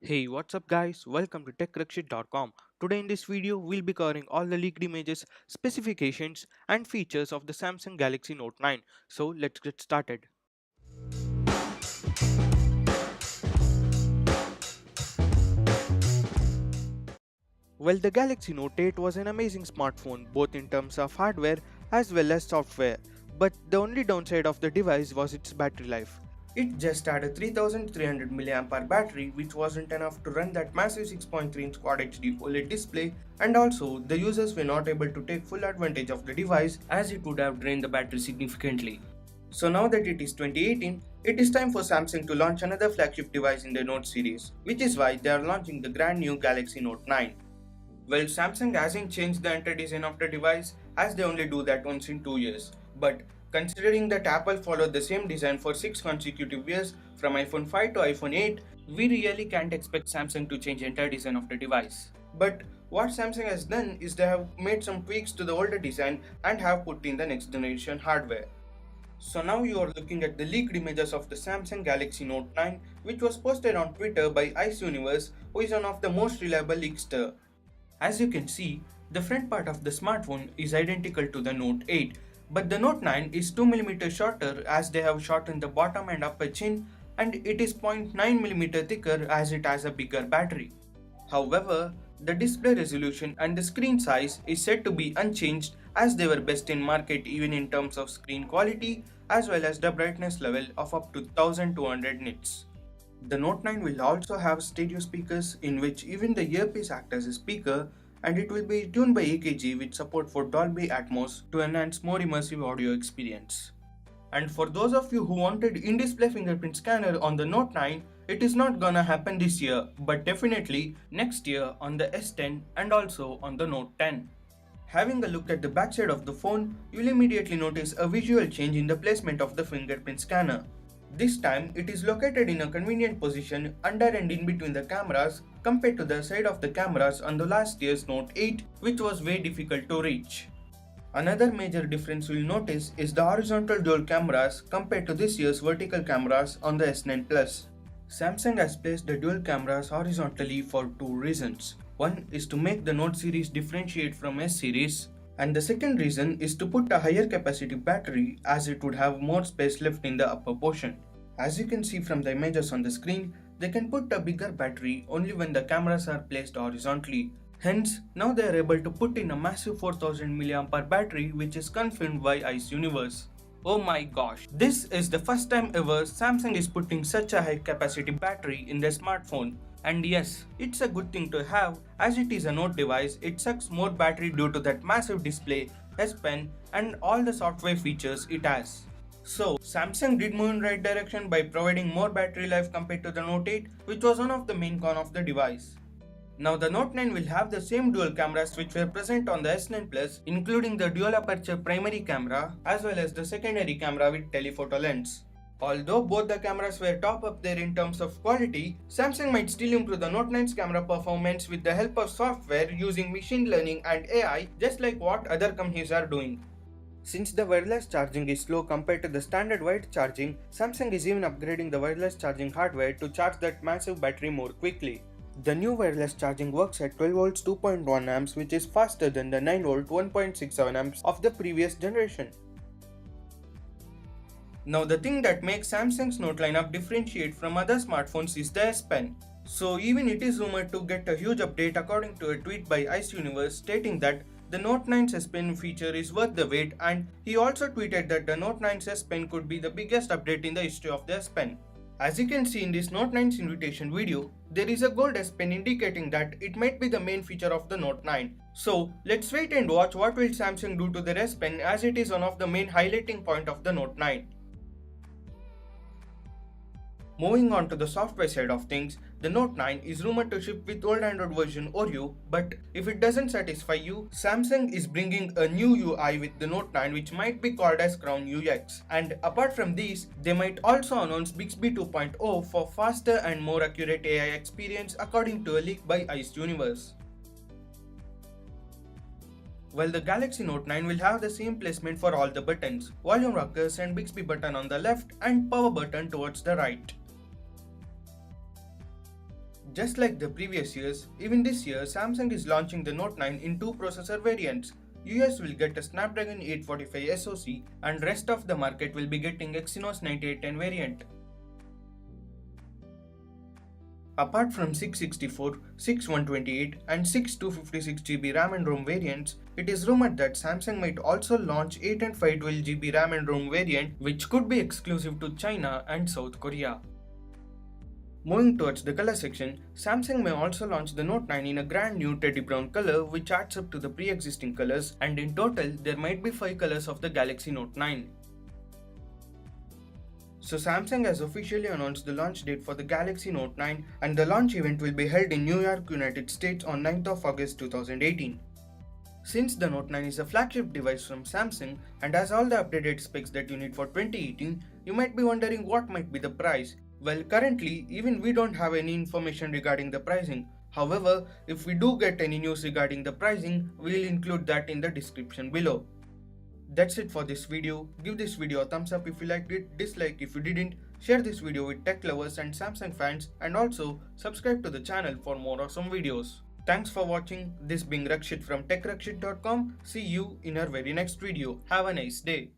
Hey, what's up guys? Welcome to TechRakshith.com. Today in this video, we'll be covering all the leaked images, specifications and features of the Samsung Galaxy Note 9. So let's get started. Well, the Galaxy Note 8 was an amazing smartphone both in terms of hardware as well as software. But the only downside of the device was its battery life. It just had a 3300 mAh battery, which wasn't enough to run that massive 6.3-inch Quad HD OLED display, and also the users were not able to take full advantage of the device as it would have drained the battery significantly. So now that it is 2018, it is time for Samsung to launch another flagship device in the Note series, which is why they are launching the brand new Galaxy Note 9. Well, Samsung hasn't changed the entire design of the device as they only do that once in 2 years. But considering that Apple followed the same design for 6 consecutive years from iPhone 5 to iPhone 8, we really can't expect Samsung to change the entire design of the device. But what Samsung has done is they have made some tweaks to the older design and have put in the next generation hardware. So now you are looking at the leaked images of the Samsung Galaxy Note 9, which was posted on Twitter by Ice Universe, who is one of the most reliable leakster. As you can see, the front part of the smartphone is identical to the Note 8, but the Note 9 is 2mm shorter as they have shortened the bottom and upper chin, and it is 0.9mm thicker as it has a bigger battery. However, the display resolution and the screen size is said to be unchanged as they were best in market even in terms of screen quality as well as the brightness level of up to 1200 nits. The Note 9 will also have stereo speakers in which even the earpiece acts as a speaker, and it will be tuned by EKG with support for Dolby Atmos to enhance more immersive audio experience. And for those of you who wanted in-display fingerprint scanner on the Note 9, it is not gonna happen this year, but definitely next year on the S10 and also on the Note 10. Having a look at the backside of the phone, you'll immediately notice a visual change in the placement of the fingerprint scanner. This time, it is located in a convenient position under and in between the cameras compared to the side of the cameras on the last year's Note 8, which was very difficult to reach. Another major difference you'll notice is the horizontal dual cameras compared to this year's vertical cameras on the S9 Plus. Samsung has placed the dual cameras horizontally for two reasons. One is to make the Note series differentiate from S series, and the second reason is to put a higher capacity battery as it would have more space left in the upper portion. As you can see from the images on the screen, they can put a bigger battery only when the cameras are placed horizontally. Hence, now they are able to put in a massive 4000 mAh battery, which is confirmed by Ice Universe. Oh my gosh, this is the first time ever Samsung is putting such a high capacity battery in their smartphone. And yes, it's a good thing to have as it is a Note device, it sucks more battery due to that massive display, S Pen and all the software features it has. So, Samsung did move in right direction by providing more battery life compared to the Note 8, which was one of the main cons of the device. Now the Note 9 will have the same dual cameras which were present on the S9 Plus, including the dual aperture primary camera as well as the secondary camera with telephoto lens. Although both the cameras were top up there in terms of quality, Samsung might still improve the Note 9's camera performance with the help of software using machine learning and AI, just like what other companies are doing. Since the wireless charging is slow compared to the standard wired charging, Samsung is even upgrading the wireless charging hardware to charge that massive battery more quickly. The new wireless charging works at 12 volts 2.1 amps, which is faster than the 9 volt 1.67 amps of the previous generation. Now the thing that makes Samsung's Note lineup differentiate from other smartphones is the S Pen. So even it is rumored to get a huge update according to a tweet by Ice Universe stating that the Note 9's S Pen feature is worth the wait, and he also tweeted that the Note 9's S Pen could be the biggest update in the history of the S Pen. As you can see in this Note 9's invitation video, there is a gold S Pen indicating that it might be the main feature of the Note 9. So let's wait and watch what will Samsung do to their S Pen as it is one of the main highlighting point of the Note 9. Moving on to the software side of things, the Note 9 is rumored to ship with old Android version Oreo, but if it doesn't satisfy you, Samsung is bringing a new UI with the Note 9 which might be called as Crown UX. And apart from these, they might also announce Bixby 2.0 for faster and more accurate AI experience according to a leak by Ice Universe. While the Galaxy Note 9 will have the same placement for all the buttons, volume rockers and Bixby button on the left and power button towards the right. Just like the previous years, even this year Samsung is launching the Note 9 in two processor variants. US will get a Snapdragon 845 SoC and rest of the market will be getting Exynos 9810 variant. Apart from 664, 6128 and 6256GB RAM and ROM variants, it is rumored that Samsung might also launch 8 and 512GB RAM and ROM variant which could be exclusive to China and South Korea. Moving towards the color section, Samsung may also launch the Note 9 in a grand new teddy brown color which adds up to the pre-existing colors, and in total there might be 5 colors of the Galaxy Note 9. So Samsung has officially announced the launch date for the Galaxy Note 9 and the launch event will be held in New York, United States on 9th of August 2018. Since the Note 9 is a flagship device from Samsung and has all the updated specs that you need for 2018, you might be wondering what might be the price. Well, currently even we don't have any information regarding the pricing. However, if we do get any news regarding the pricing, we'll include that in the description below. That's it for this video. Give this video a thumbs up if you liked it, dislike if you didn't, share this video with tech lovers and Samsung fans, and also subscribe to the channel for more awesome videos. Thanks for watching. This being Rakshith from TechRakshith.com. See you in our very next video. Have a nice day.